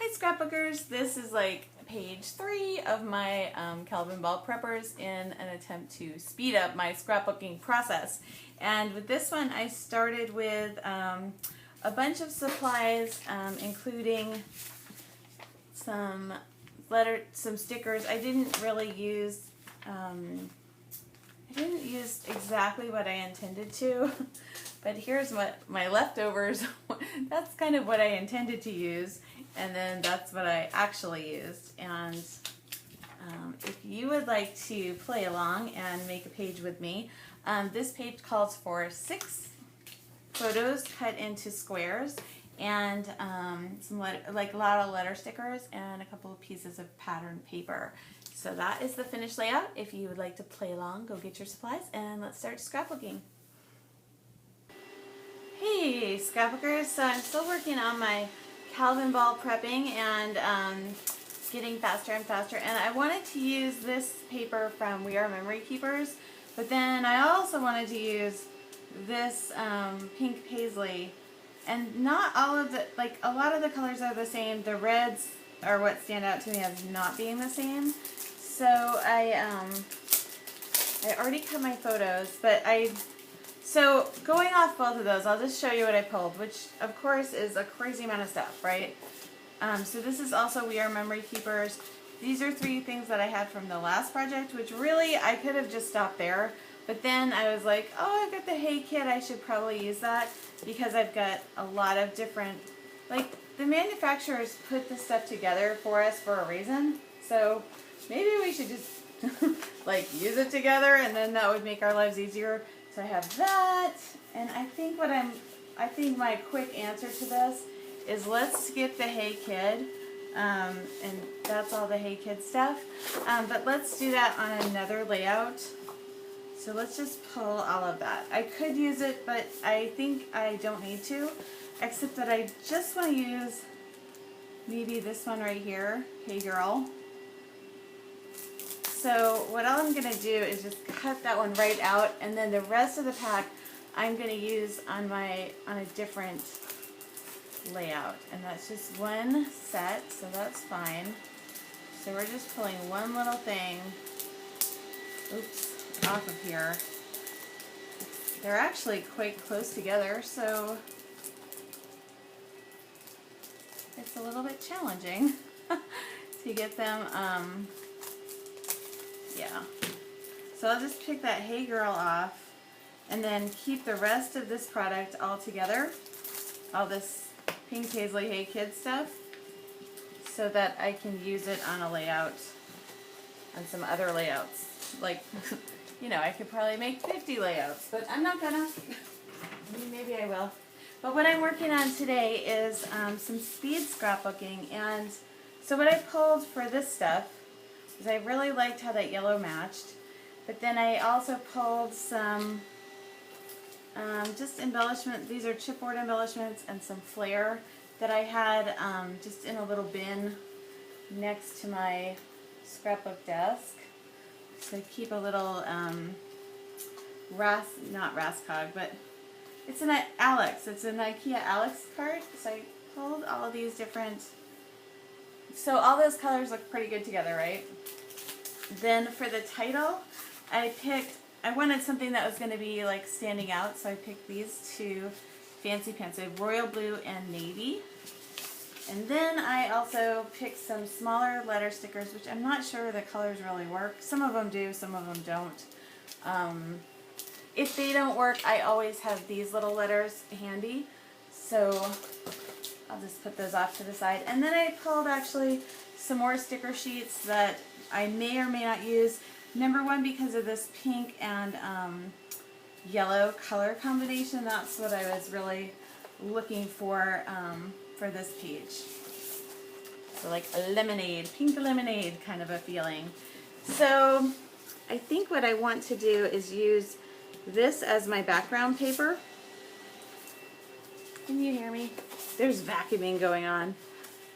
Hi scrapbookers, this is like page 3 of my Calvinball preppers in an attempt to speed up my scrapbooking process. And with this one I started with a bunch of supplies, including some stickers. I didn't really use exactly what I intended to, but here's what my leftovers, that's kind of what I intended to use, and then that's what I actually used. And if you would like to play along and make a page with me, this page calls for 6 photos cut into squares and some like a lot of letter stickers and a couple of pieces of patterned paper. So that is the finished layout. If you would like to play along, go get your supplies and let's start scrapbooking. Hey scrapbookers, so I'm still working on my Calvinball prepping and getting faster and faster, and I wanted to use this paper from We Are Memory Keepers, but then I also wanted to use this pink paisley, and not all of the, like a lot of the colors are the same. The reds are what stand out to me as not being the same. So I already cut my photos, but so going off both of those, I'll just show you what I pulled, which of course is a crazy amount of stuff, right? So this is also We Are Memory Keepers. These are 3 things that I had from the last project, which really I could have just stopped there, but then I was like, oh, I've got the Hey Kit, I should probably use that because I've got a lot of different, like the manufacturers put this stuff together for us for a reason, so maybe we should just like use it together, and then that would make our lives easier. So I have that, and I think my quick answer to this is let's skip the Hey Kid, and that's all the Hey Kid stuff. But let's do that on another layout. So let's just pull all of that. I could use it, but I think I don't need to, except that I just want to use maybe this one right here, Hey Girl. So what I'm going to do is just cut that one right out, and then the rest of the pack I'm going to use on a different layout, and that's just one set, so that's fine. So we're just pulling one little thing, oops, off of here. They're actually quite close together, so it's a little bit challenging to get them. Yeah, so I'll just pick that Hey Girl off and then keep the rest of this product all together, all this pink paisley Hey Kid stuff, so that I can use it on a layout, on some other layouts. Like, you know, I could probably make 50 layouts, but I'm not gonna. I mean, maybe I will. But what I'm working on today is some speed scrapbooking, and so what I pulled for this stuff is I really liked how that yellow matched, but then I also pulled some just embellishment. These are chipboard embellishments and some flair that I had just in a little bin next to my scrapbook desk. So I keep a little not Rascog, but it's an Alex. It's an IKEA Alex cart. So I pulled all of these different. So all those colors look pretty good together, right? Then for the title, I wanted something that was going to be like standing out, so I picked these 2 fancy pants. I have royal blue and navy. And then I also picked some smaller letter stickers, which I'm not sure the colors really work. Some of them do, some of them don't. If they don't work, I always have these little letters handy, so I'll just put those off to the side. And then I pulled actually some more sticker sheets that I may or may not use. Number 1, because of this pink and yellow color combination. That's what I was really looking for this page. So like a lemonade, pink lemonade kind of a feeling. So I think what I want to do is use this as my background paper. Can you hear me? There's vacuuming going on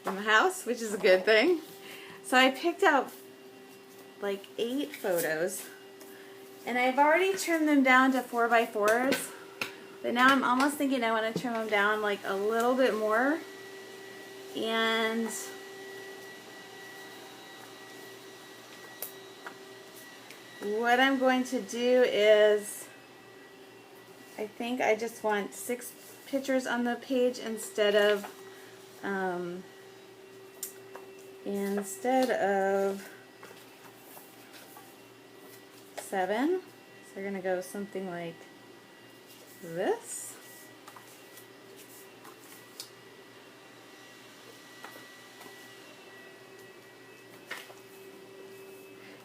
in the house, which is a good thing. So I picked out like 8 photos, and I've already trimmed them down to 4x4s, but now I'm almost thinking I want to trim them down like a little bit more, and what I'm going to do is, I think I just want 6 pictures on the page instead of 7. So we're going to go something like this.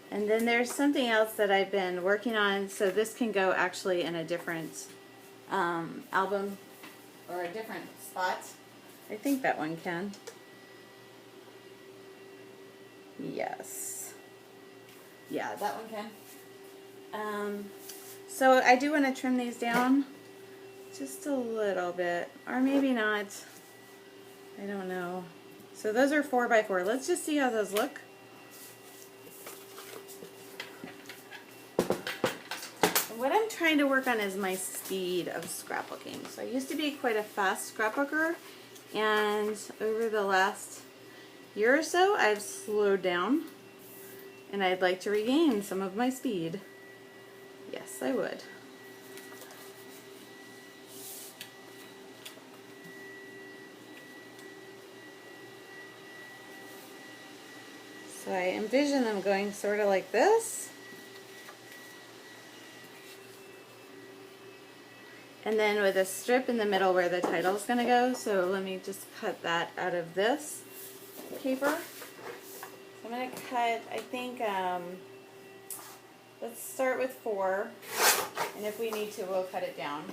And then there's something else that I've been working on, so this can go actually in a different album or a different spot. I think that one can. Yes. Yeah, that one can. So I do want to trim these down just a little bit, or maybe not. I don't know. So those are 4x4. Let's just see how those look. What I'm trying to work on is my speed of scrapbooking. So I used to be quite a fast scrapbooker, and over the last year or so I've slowed down, and I'd like to regain some of my speed. Yes, I would. So I envision them going sort of like this. And then with a strip in the middle where the title is going to go. So let me just cut that out of this paper. So I'm going to cut, I think, let's start with 4. And if we need to, we'll cut it down.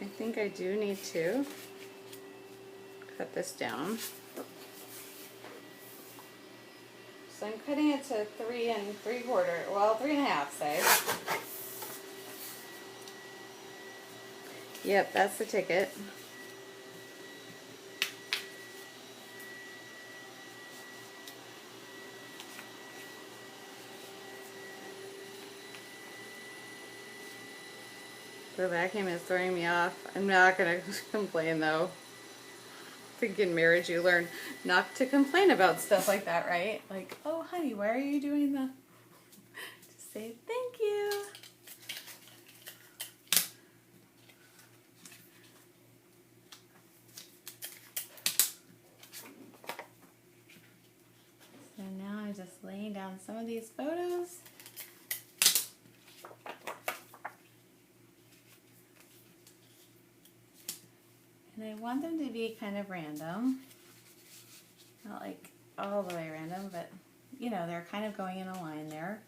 I think I do need to cut this down. So I'm cutting it to 3 3/4, well, 3 1/2 size. Yep, that's the ticket. The vacuum is throwing me off. I'm not going to complain though. I think in marriage you learn not to complain about stuff like that, right? Like, oh honey, why are you doing that? Just say thank you. So now I'm just laying down some of these photos. And I want them to be kind of random. Not like all the way random, but you know, they're kind of going in a line there.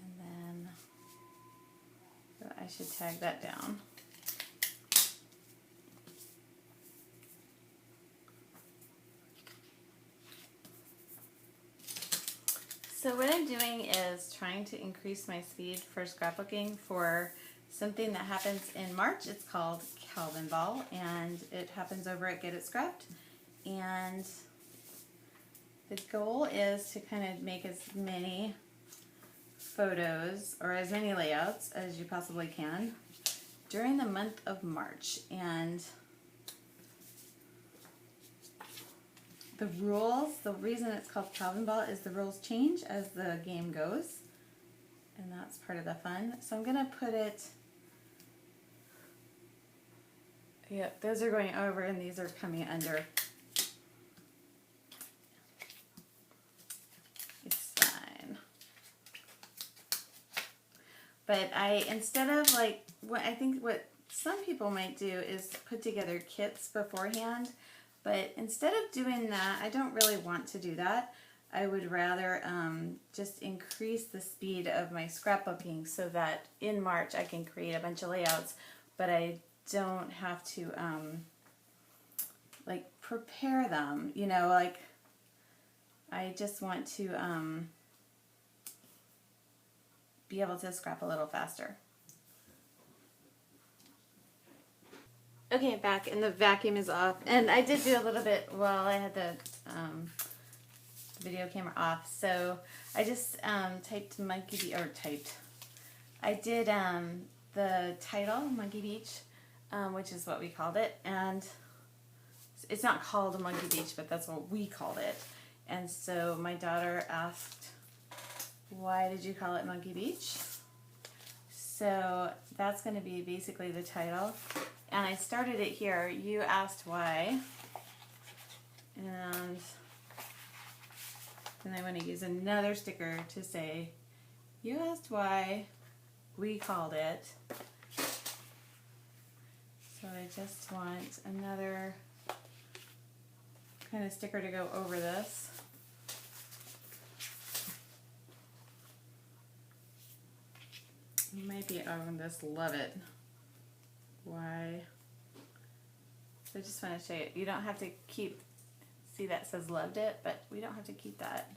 And then, so I should tag that down. So what I'm doing is trying to increase my speed for scrapbooking for something that happens in March. It's called Calvinball, and it happens over at Get It Scrapped. And the goal is to kind of make as many photos or as many layouts as you possibly can during the month of March. And the rules, the reason it's called Calvinball is the rules change as the game goes, and that's part of the fun. So I'm going to put it, yep, those are going over and these are coming under. It's fine. But instead of like, I think what some people might do is put together kits beforehand. But instead of doing that, I don't really want to do that. I would rather just increase the speed of my scrapbooking so that in March I can create a bunch of layouts, but I don't have to like prepare them, you know, like I just want to be able to scrap a little faster. Okay, back, and the vacuum is off. And I did do a little bit while I had the video camera off. So I just typed Monkey Beach, or typed. I did the title, Monkey Beach, which is what we called it. And it's not called a Monkey Beach, but that's what we called it. And so my daughter asked, why did you call it Monkey Beach? So that's going to be basically the title. And I started it here. You asked why. And then I want to use another sticker to say, you asked why, we called it. So I just want another kind of sticker to go over this. You might be, oh, just love it. Why? So I just want to show you. You don't have to keep, see that says loved it, but we don't have to keep that.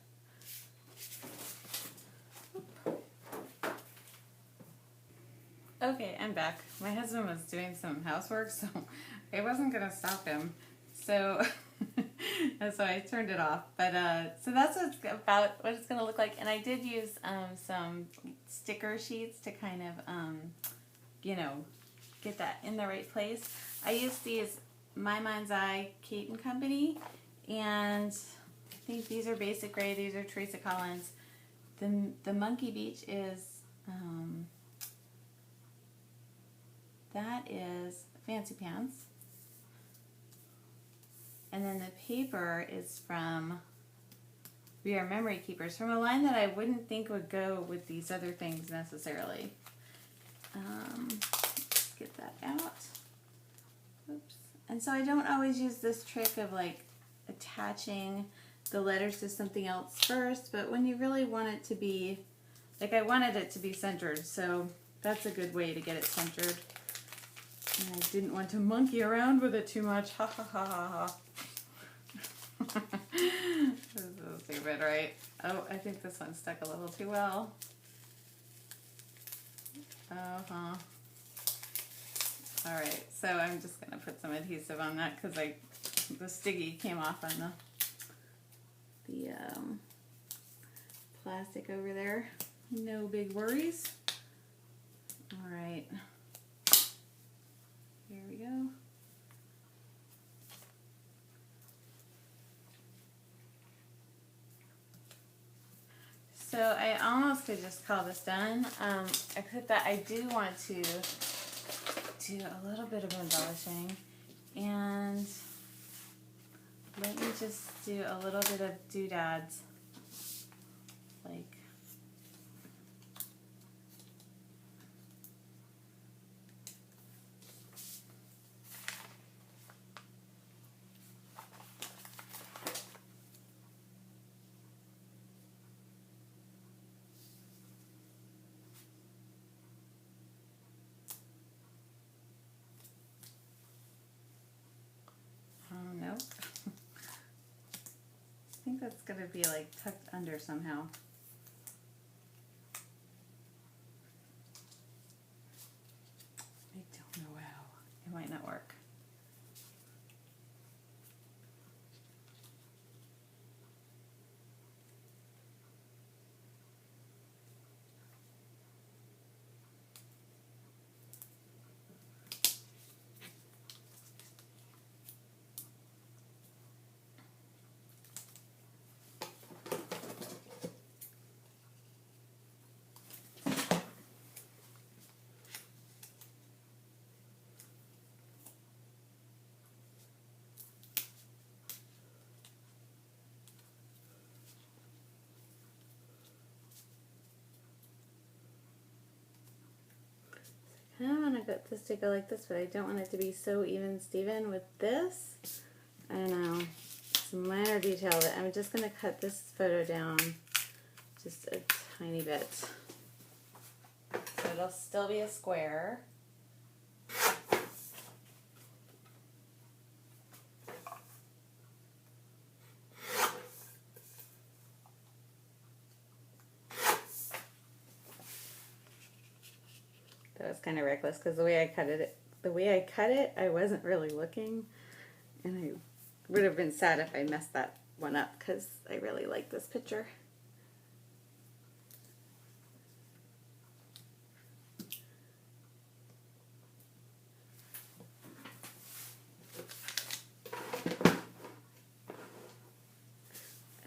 Oop. Okay, I'm back. My husband was doing some housework, so I wasn't going to stop him. So, so I turned it off. But so that's what it's going to look like. And I did use some sticker sheets to kind of, you know, get that in the right place. I used these My Mind's Eye Kate and Company, and I think these are basic gray. These are Teresa Collins. The Monkey Beach is that is Fancy Pants, and then the paper is from We Are Memory Keepers, from a line that I wouldn't think would go with these other things necessarily. Let's get that out. Oops. And so I don't always use this trick of like attaching the letters to something else first, but when you really want it to be, like I wanted it to be centered, so that's a good way to get it centered. And I didn't want to monkey around with it too much. Ha ha ha ha ha. This is so stupid, right? Oh, I think this one stuck a little too well. Uh-huh. Alright, so I'm just going to put some adhesive on that because the sticky came off on the plastic over there. No big worries. Alright. Here we go. So I almost could just call this done, except that I do want to do a little bit of embellishing, and let me just do a little bit of doodads, like nope. I think that's going to be like tucked under somehow. I don't know how. It might not work. I don't want to get this to go like this, but I don't want it to be so even Steven with this. I don't know. It's a minor detail that I'm just going to cut this photo down just a tiny bit. So it'll still be a square. That was kind of reckless because the way I cut it, the way I cut it, I wasn't really looking, and I would have been sad if I messed that one up because I really like this picture.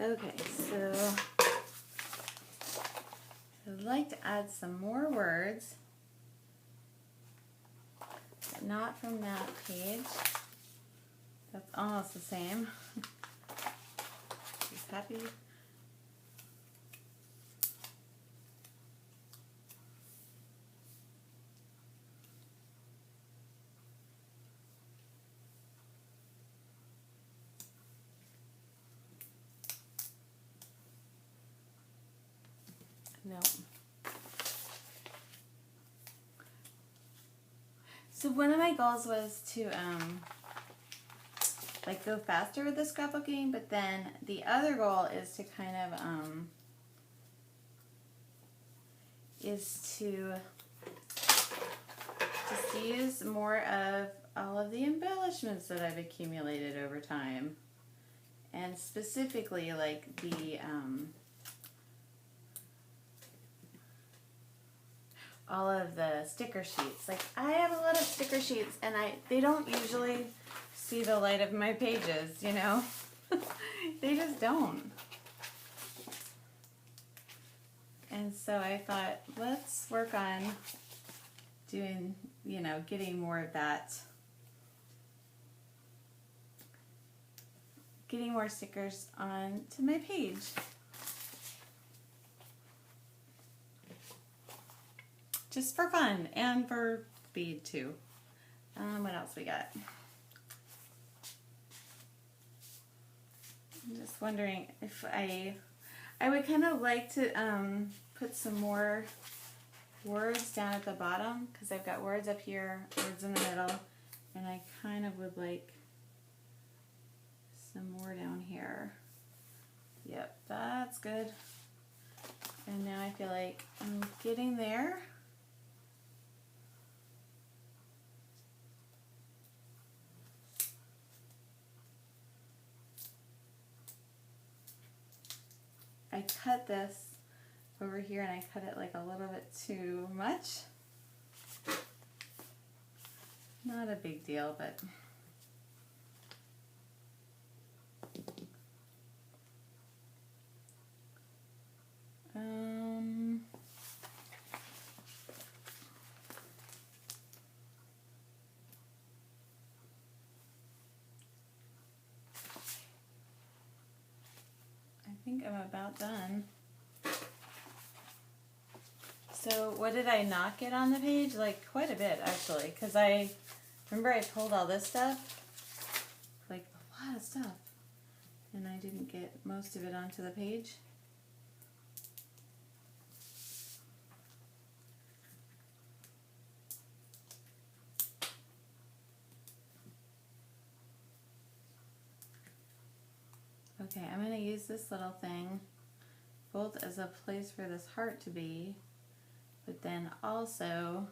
Okay, so I'd like to add some more words, but not from that page. That's almost the same. She's happy. No. So one of my goals was to like go faster with the scrapbooking, but then the other goal is to kind of just use more of all of the embellishments that I've accumulated over time, and specifically like the all of the sticker sheets. Like I have a lot of sticker sheets, and they don't usually see the light of my pages, you know. They just don't. And so I thought, let's work on doing, you know, getting more of that, getting more stickers on to my page. Just for fun and for speed too. What else we got? I'm just wondering if I would kind of like to put some more words down at the bottom, because I've got words up here, words in the middle, and I kind of would like some more down here. Yep, that's good. And now I feel like I'm getting there. I cut this over here, and I cut it like a little bit too much. Not a big deal, but I think I'm about done. So what did I not get on the page? Like quite a bit actually, because I remember I pulled all this stuff, like a lot of stuff, and I didn't get most of it onto the page. Okay, I'm going to use this little thing both as a place for this heart to be, but then also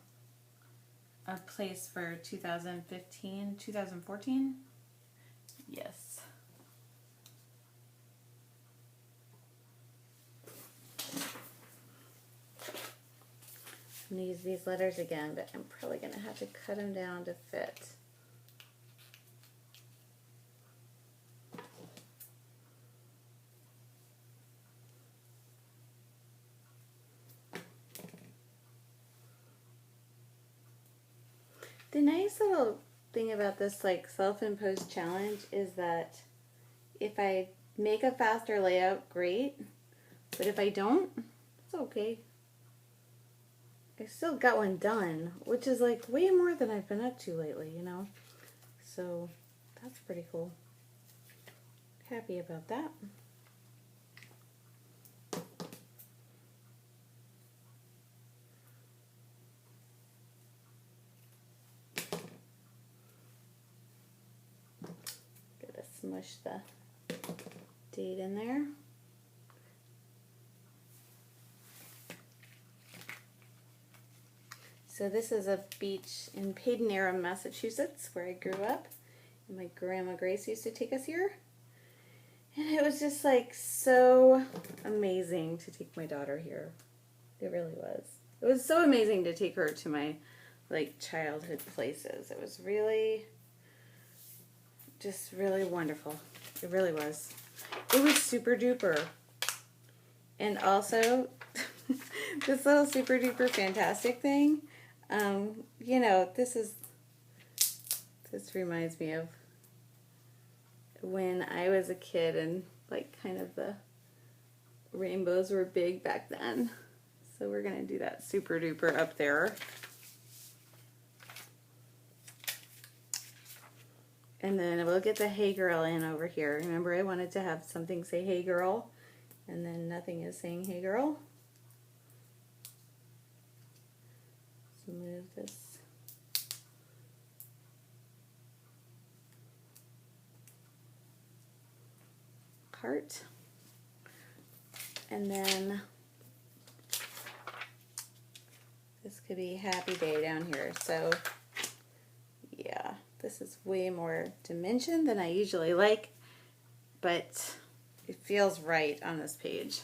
a place for 2015, 2014. Yes. I'm going to use these letters again, but I'm probably going to have to cut them down to fit. The nice little thing about this like self-imposed challenge is that if I make a faster layout, great, but if I don't, it's okay. I still got one done, which is like way more than I've been up to lately, you know, so that's pretty cool. Happy about that. Smush the date in there. So So this is a beach in Padenera, Massachusetts, where I grew up. And my grandma Grace used to take us here. And it was just like so amazing to take my daughter here. It really was. It was so amazing to take her to my like childhood places. It was really, just really wonderful. It really was. It was super duper. And also, this little super duper fantastic thing, you know, this reminds me of when I was a kid and like kind of the rainbows were big back then. So we're going to do that super duper up there. And then we'll get the Hey Girl in over here. Remember, I wanted to have something say Hey Girl, and then nothing is saying Hey Girl. So move this. Heart. And then this could be Happy Day down here. So yeah, this is way more dimension than I usually like, but it feels right on this page.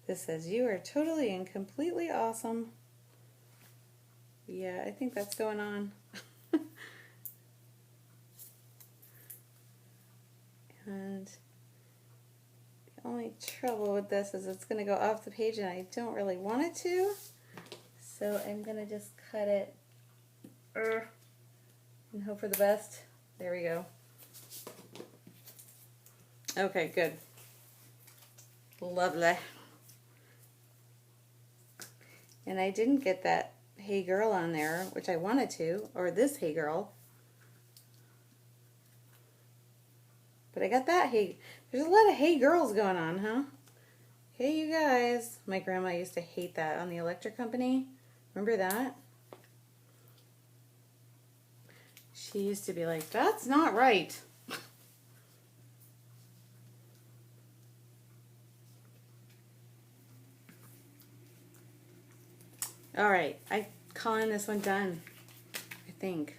This says, you are totally and completely awesome. Yeah, I think that's going on. And the only trouble with this is it's going to go off the page and I don't really want it to. So I'm going to just cut it and hope for the best. There we go. Okay, good. Lovely. And I didn't get that Hey Girl on there, which I wanted to, or this Hey Girl. But I got that Hey. There's a lot of Hey Girls going on, huh? Hey, you guys. My grandma used to hate that on the electric company. Remember that? She used to be like, that's not right. Alright, I'm calling this one done, I think.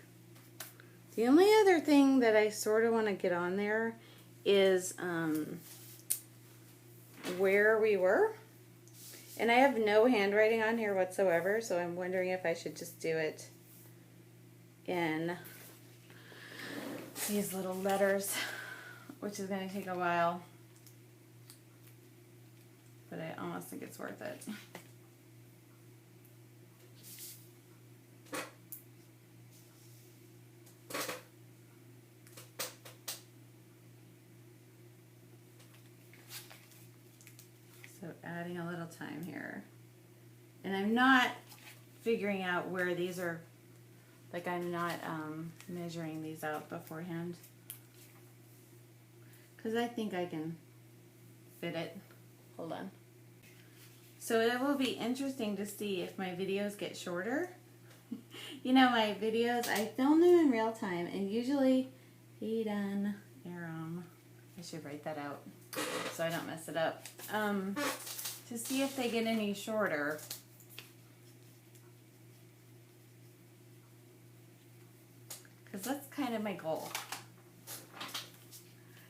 The only other thing that I sort of want to get on there is where we were. And I have no handwriting on here whatsoever, so I'm wondering if I should just do it in these little letters, which is going to take a while. But I almost think it's worth it. So adding a little time here. And I'm not figuring out where these are, like I'm not measuring these out beforehand. Because I think I can fit it. Hold on. So it will be interesting to see if my videos get shorter. You know, my videos, I film them in real time, and usually, Hayden Aram, I should write that out so I don't mess it up, to see if they get any shorter. Because that's kind of my goal.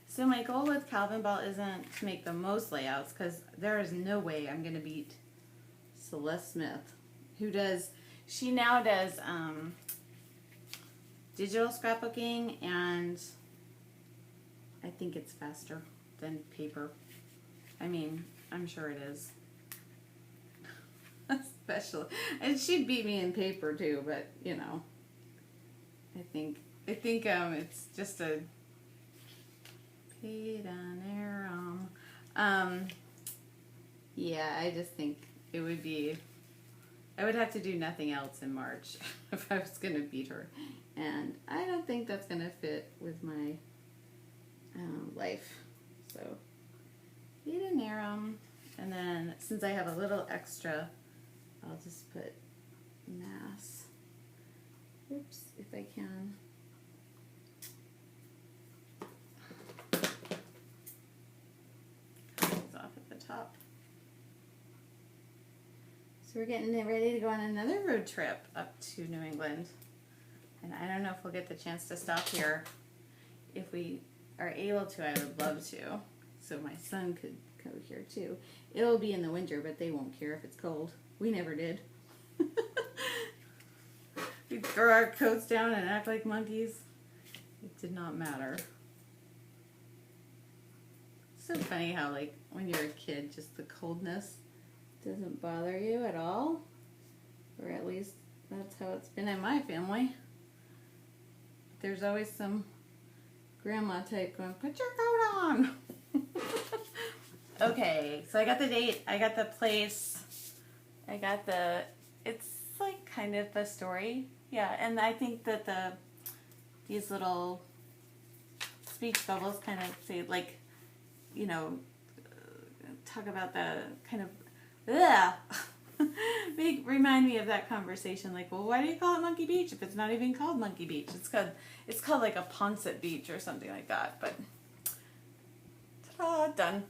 So my goal with Calvinball isn't to make the most layouts, because there is no way I'm going to beat Celeste Smith, who does, she now does digital scrapbooking, and I think it's faster than paper. I mean, I'm sure it is. Especially, and she'd beat me in paper too, but you know, I think it's just a yeah, I just think it would be, I would have to do nothing else in March if I was going to beat her. And I don't think that's going to fit with my life. So, Aram. And then, since I have a little extra, I'll just put Mass. Oops, if I can. So we're getting ready to go on another road trip up to New England. And I don't know if we'll get the chance to stop here. If we are able to, I would love to. So my son could go here too. It'll be in the winter, but they won't care if it's cold. We never did. We'd throw our coats down and act like monkeys. It did not matter. So funny how, like, when you're a kid, just the coldness doesn't bother you at all. Or at least that's how it's been in my family. There's always some grandma type going, put your coat on. Okay, so I got the date, I got the place, I got the, it's like kind of a story. Yeah, and I think that these little speech bubbles kind of say, like, you know, talk about the kind of, remind me of that conversation. Like, well, why do you call it Monkey Beach if it's not even called Monkey Beach? It's called like a Ponset Beach or something like that. But ta-da, done.